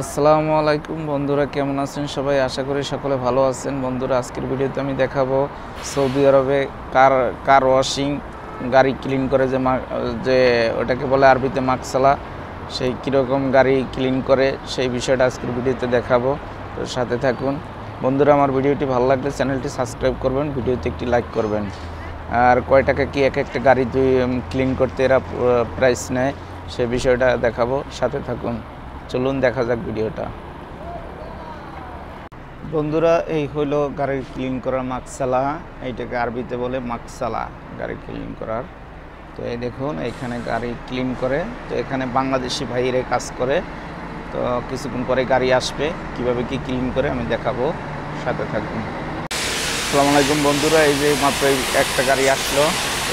আসসালামু আলাইকুম বন্ধুরা, কেমন আছেন সবাই? আশা করি সকলে ভালো আছেন। বন্ধুরা, আজকের ভিডিওতে আমি দেখাবো সৌদি আরবে কার ওয়াশিং, গাড়ি ক্লিন করে যে ওটাকে বলে আরবিতে মাকসালা, সেই কীরকম গাড়ি ক্লিন করে সেই বিষয়টা আজকের ভিডিওতে দেখাবো। তো সাথে থাকুন বন্ধুরা। আমার ভিডিওটি ভালো লাগলে চ্যানেলটি সাবস্ক্রাইব করবেন, ভিডিওতে একটি লাইক করবেন। আর কয় টাকা কি এক একটা গাড়ি ক্লিন করতে এরা প্রাইস নেয় সে বিষয়টা দেখাবো, সাথে থাকুন। চলুন দেখা যাক ভিডিওটা। বন্ধুরা, এই হলো গাড়ি ক্লিন করার মাকসালা, এইটাকে আরবিতে বলে মাকসালা, গাড়ি ক্লিন করার। তো এই দেখুন, এখানে গাড়ি ক্লিন করে, তো এখানে বাংলাদেশি ভাইয়েরা কাজ করে। তো কিছুক্ষণ পরে গাড়ি আসবে, কিভাবে কি ক্লিন করে আমি দেখাবো, সাথে থাকুন। আসসালামু আলাইকুম বন্ধুরা, এই যে মাত্র একটা গাড়ি আসলো।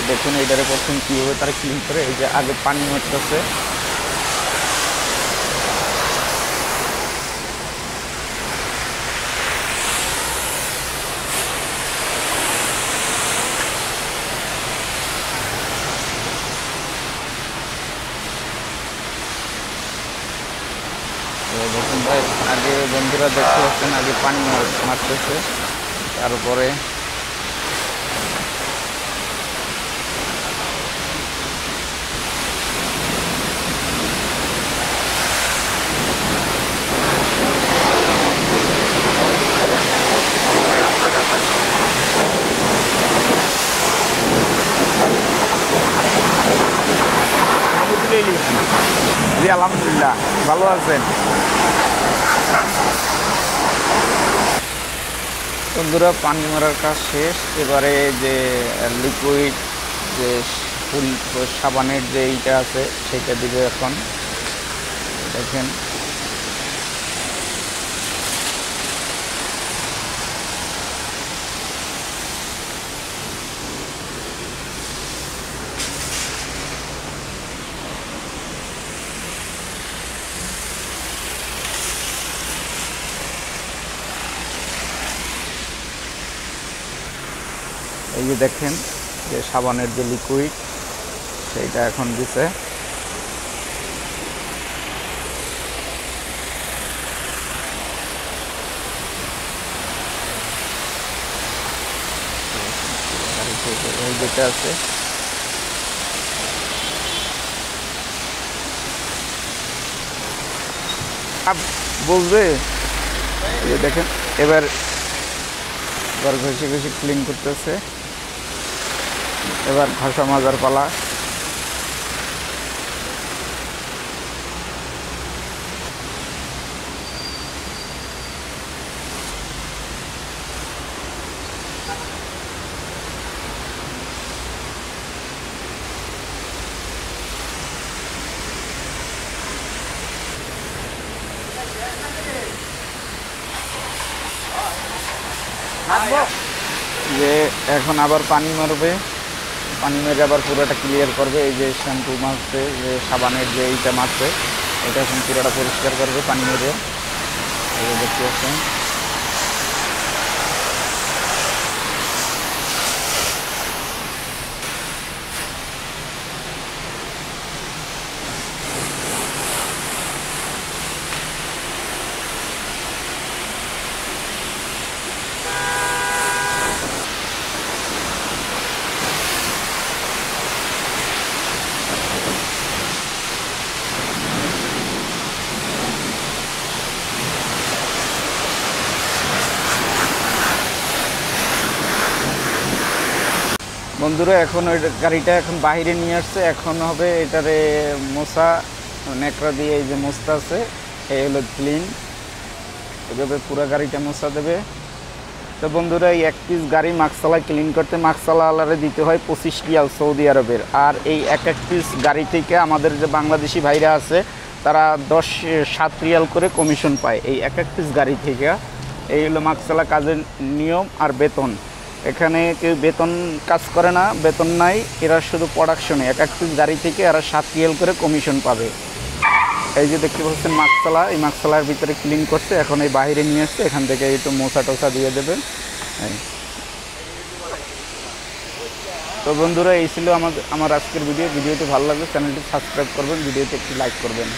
দেখুন এইটারে প্রথম কীভাবে তারা ক্লিন করে। এই যে আগে পানি মারতেছে, দেখুন ভাই, আগে বন্ধুরা দেখতে পাচ্ছেন আগে পানি মারতেছে, তারপরে জি আলহামদুলিল্লাহ, ভালো আছেন বন্ধুরা? পানি মারার কাজ শেষ। এবারে যে লিকুইড, যে ফুল সাবানের যে এইটা আছে সেইটা দিবে এখন। দেখেন এই যে দেখেন যে সাবানের যে লিকুইড সেইটা এখন দিছে। এই যেটা আছে বুঝবে, এই যে দেখেন এবার ঘষে ঘষে ক্লিন করতেছে। এবার ঘষা মাজার পালা। যে এখন আবার পানি মারবে, পানি মেরে আবার পুরোটা ক্লিয়ার করবে। এই যে শ্যাম্পু মারছে, যে সাবানের যে এইটা মারছে, এটা এখন পুরোটা পরিষ্কার করবে পানি মেরে। এই দেখতে পাচ্ছেন। বন্ধুরা, এখন ওই গাড়িটা এখন বাইরে নিয়ে আসছে। এখন হবে এটারে মোছা, ন্যাকড়া দিয়ে এই যে মোছটা আছে, এই হলো ক্লিন। এভাবে পুরো গাড়িটা মোছা দেবে। তো বন্ধুরা, এই এক পিস গাড়ি মাকসালা ক্লিন করতে মাকসালা আলারে দিতে হয় 25 রিয়াল সৌদি আরবের। আর এই এক পিস গাড়ি থেকে আমাদের যে বাংলাদেশি ভাইরা আছে তারা 7 রিয়াল করে কমিশন পায় এই এক পিস গাড়ি থেকে। এই হলো মাকসালা কাজের নিয়ম আর বেতন। এখানে কেউ বেতন কাজ করে না, বেতন নাই, এরা শুধু প্রোডাকশনে এক পিস গাড়ি থেকে এরা 7 রিয়াল করে কমিশন পাবে। এই যে দেখতে পাচ্ছেন মাকসালা, এই মাকসালার ভিতরে ক্লিন করছে, এখন এই বাইরে নিয়ে আসছে, এখান থেকে একটু মোছা টোছা দিয়ে দেবেন। তো বন্ধুরা, এই ছিল আমার আজকের ভিডিওটি ভালো লাগলে চ্যানেলটি সাবস্ক্রাইব করবেন, ভিডিওতে একটি লাইক করবেন।